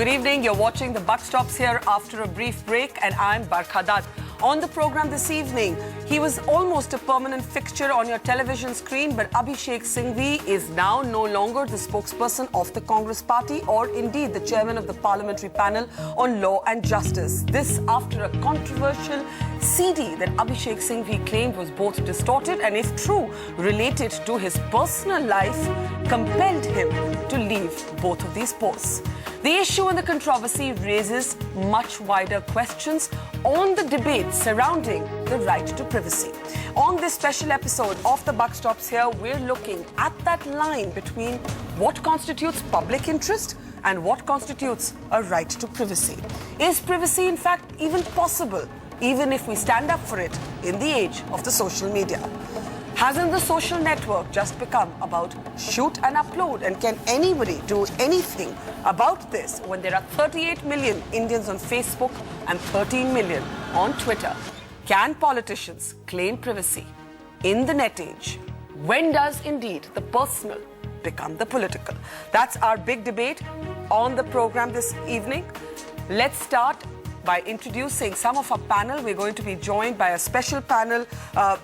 Good evening. You're watching The Buck Stops here after a brief break, and I'm Barkha Dutt. On the program this evening, he was almost a permanent fixture on your television screen, but Abhishek Singhvi is now no longer the spokesperson of the Congress party or indeed the chairman of the parliamentary panel on law and justice. This after a controversial CD that Abhishek Singhvi claimed was both distorted and, if true, related to his personal life, compelled him to leave both of these posts. The issue and the controversy raises much wider questions on the debate surrounding the right to privacy. On this special episode of The Buck Stops Here, we're looking at that line between what constitutes public interest and what constitutes a right to privacy. Is privacy, in fact, even possible, even if we stand up for it in the age of the social media? Hasn't the social network just become about shoot and upload? And can anybody do anything about this when there are 38 million Indians on Facebook and 13 million on Twitter? Can politicians claim privacy in the net age? When does indeed the personal become the political? That's our big debate on the program this evening. Let's start by introducing some of our panel. We're going to be joined by a special panel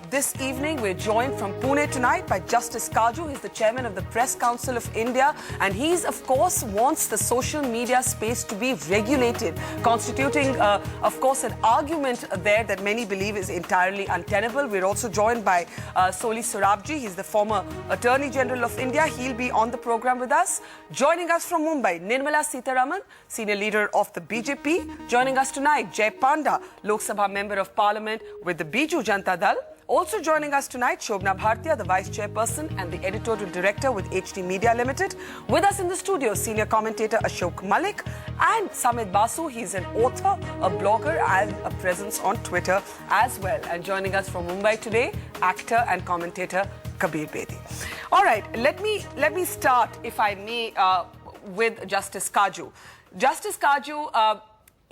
this evening. We're joined from Pune tonight by Justice Kaju. He's the chairman of the Press Council of India, and he's, of course, wants the social media space to be regulated, constituting, of course, an argument there that many believe is entirely untenable. We're also joined by Soli Sorabji. He's the former Attorney General of India. He'll be on the program with us. Joining us from Mumbai, Nirmala Sitharaman, senior leader of the BJP. Joining us tonight, Jay Panda, Lok Sabha Member of Parliament with the Biju Janata Dal. Also joining us tonight, Shobna Bhartia, the Vice Chairperson and the Editorial Director with HD Media Limited. With us in the studio, Senior Commentator Ashok Malik and Samit Basu. He's an author, a blogger and a presence on Twitter as well. And joining us from Mumbai today, actor and commentator Kabir Bedi. All right, let me start, if I may, with Justice Kaju. Justice Kaju,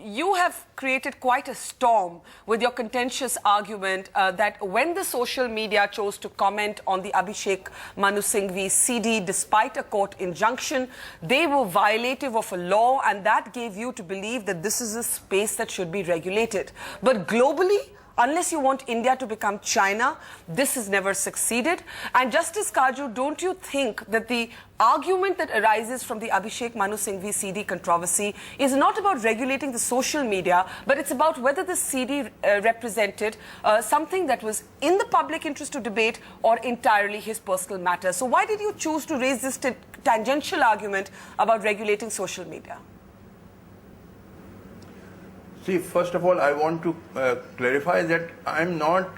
you have created quite a storm with your contentious argument that when the social media chose to comment on the Abhishek Manu Singhvi CD despite a court injunction, they were violative of a law, and that gave you to believe that this is a space that should be regulated. But globally, unless you want India to become China, this has never succeeded. And Justice Kaju, don't you think that the argument that arises from the Abhishek Manu Singhvi CD controversy is not about regulating the social media, but it's about whether the CD represented something that was in the public interest to debate or entirely his personal matter? So why did you choose to raise this tangential argument about regulating social media? See, first of all, I want to clarify that I'm not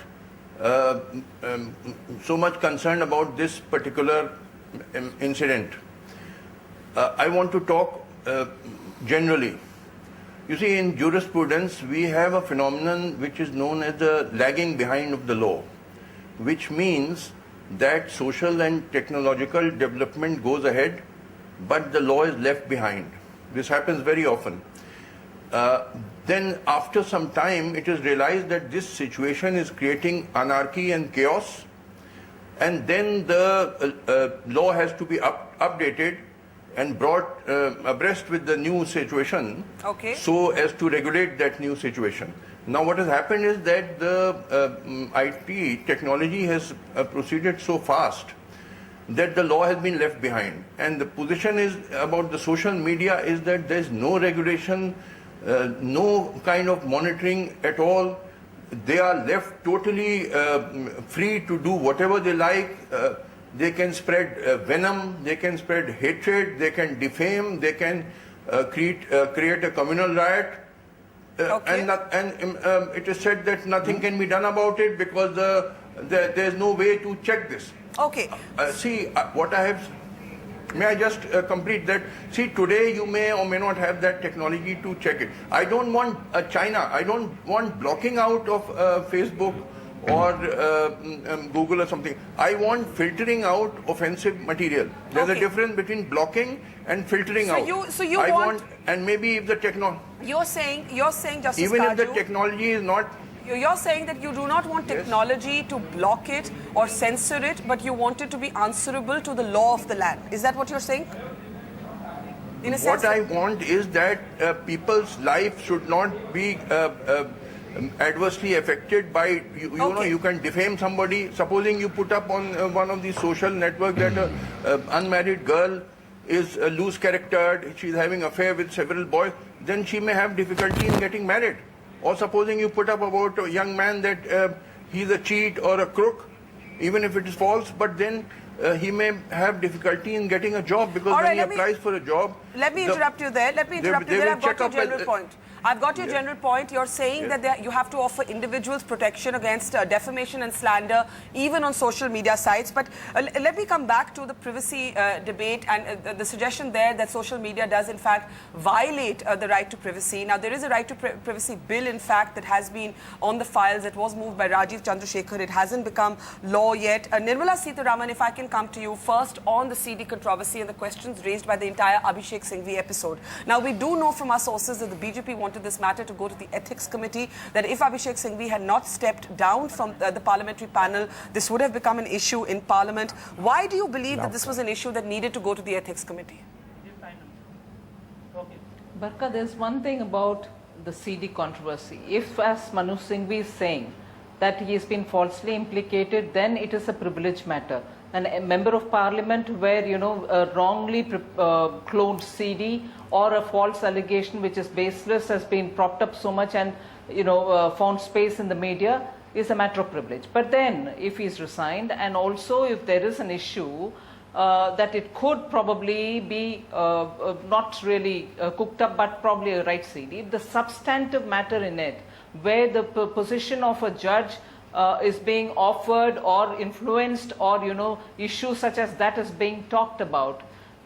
so much concerned about this particular incident. I want to talk generally. You see, in jurisprudence, we have a phenomenon which is known as the lagging behind of the law, which means that social and technological development goes ahead, but the law is left behind. This happens very often. Then after some time, it is realized that this situation is creating anarchy and chaos, and then the law has to be updated and brought abreast with the new situation, so as to regulate that new situation. Now what has happened is that the IT technology has proceeded so fast that the law has been left behind, and the position is about the social media is that there is no regulation, no kind of monitoring at all. They are left totally free to do whatever they like. They can spread venom, they can spread hatred, they can defame, they can create a communal riot. And it is said that nothing can be done about it because there is no way to check this. Okay. See, what I have... May I just complete that? See, today you may or may not have that technology to check it. I don't want China. I don't want blocking out of Facebook or Google or something. I want filtering out offensive material. There's a difference between blocking and filtering out. So you want, and maybe if the technology... You're saying, Justice even Kaju, if the technology is not... You're saying that you do not want technology to block it or censor it, but you want it to be answerable to the law of the land. Is that what you're saying? In a sense, what I want is that people's life should not be adversely affected by, you know, you can defame somebody. Supposing you put up on one of these social networks that an unmarried girl is loose charactered, she's having affair with several boys, then she may have difficulty in getting married. Or supposing you put up about a young man that he's a cheat or a crook, even if it is false, but then he may have difficulty in getting a job, because when he applies for a job... Let me interrupt you there. Let me interrupt you there. I've got your general point. I've got your general point. You're saying that you have to offer individuals protection against defamation and slander, even on social media sites. But let me come back to the privacy debate and the suggestion there that social media does, in fact, violate the right to privacy. Now, there is a right to privacy bill, in fact, that has been on the files. It was moved by Rajiv Chandrasekhar. It hasn't become law yet. Nirmala Sitharaman, if I can come to you first on the CD controversy and the questions raised by the entire Abhishek Singhvi episode. Now, we do know from our sources that the BJP wanted this matter to go to the ethics committee, that if Abhishek Singhvi had not stepped down from the parliamentary panel, this would have become an issue in parliament. Why do you believe that this was an issue that needed to go to the ethics committee? Barka, there's one thing about the CD controversy. If, as Manu Singhvi is saying, that he has been falsely implicated, then it is a privilege matter. And a member of parliament where, you know, a wrongly cloned CD or a false allegation which is baseless has been propped up so much and, you know, found space in the media is a matter of privilege. But then if he's resigned, and also if there is an issue that it could probably be not really cooked up, but probably a right CD, if the substantive matter in it, where the position of a judge is being offered or influenced, or, you know, issues such as that is being talked about,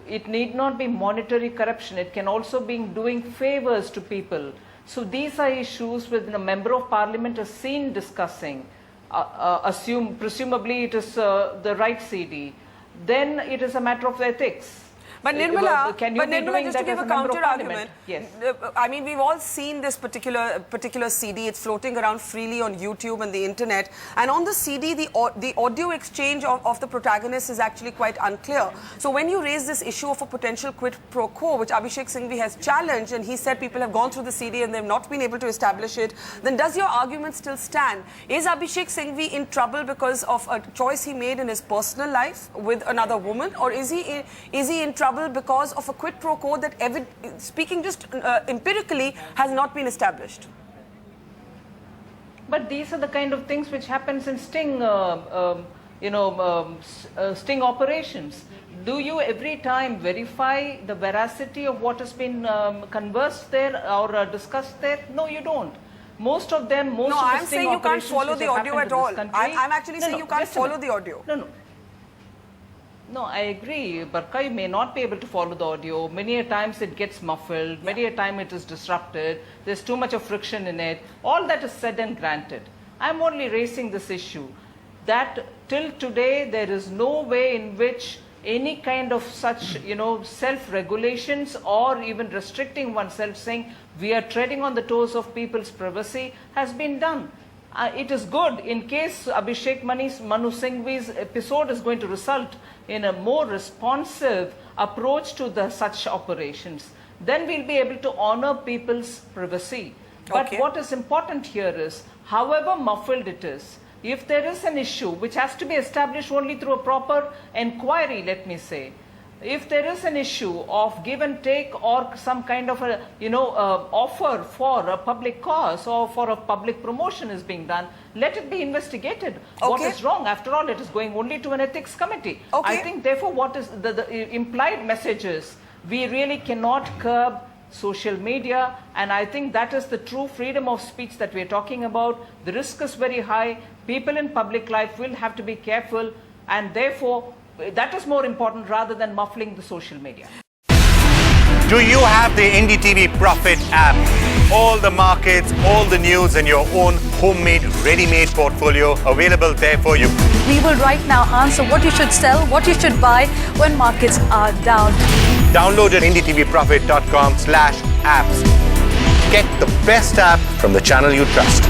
it need not be monetary corruption. It can also be doing favors to people. So these are issues with a member of parliament is seen discussing. Presumably it is the right CD. Then it is a matter of ethics. But Nirmala, just to give a counter argument, yes. I mean, we've all seen this particular CD. It's floating around freely on YouTube and the internet. And on the CD, the audio exchange of the protagonist is actually quite unclear. So when you raise this issue of a potential quid pro quo, which Abhishek Singhvi has challenged, and he said people have gone through the CD and they've not been able to establish it, then does your argument still stand? Is Abhishek Singhvi in trouble because of a choice he made in his personal life with another woman, or is he in trouble because of a quid pro quo that, speaking just empirically, has not been established? But these are the kind of things which happens in sting, sting operations. Do you every time verify the veracity of what has been conversed there or discussed there? No, you don't. Most of them, No, I'm saying you can't follow the audio at all. I'm actually saying you can't follow the audio. No, I agree. Barka, you may not be able to follow the audio. Many a times it gets muffled. Many a time it is disrupted. There's too much of friction in it. All that is said and granted. I'm only raising this issue that till today there is no way in which any kind of such, you know, self-regulations or even restricting oneself, saying we are treading on the toes of people's privacy, has been done. It is good in case Abhishek Manu Singhvi's episode is going to result in a more responsive approach to such operations. Then we'll be able to honor people's privacy. But what is important here is, however muffled it is, if there is an issue which has to be established only through a proper inquiry, let me say, if there is an issue of give and take or some kind of a, offer for a public cause or for a public promotion is being done, let it be investigated. What is wrong? After all, it is going only to an ethics committee. I think, therefore, what is the implied message is, we really cannot curb social media, and I think that is the true freedom of speech that we are talking about. The risk is very high. People in public life will have to be careful, and therefore that is more important rather than muffling the social media. Do you have the NDTV Profit app? All the markets, all the news and your own homemade, ready-made portfolio available there for you. We will right now answer what you should sell, what you should buy when markets are down. Download at ndtvprofit.com/apps. Get the best app from the channel you trust.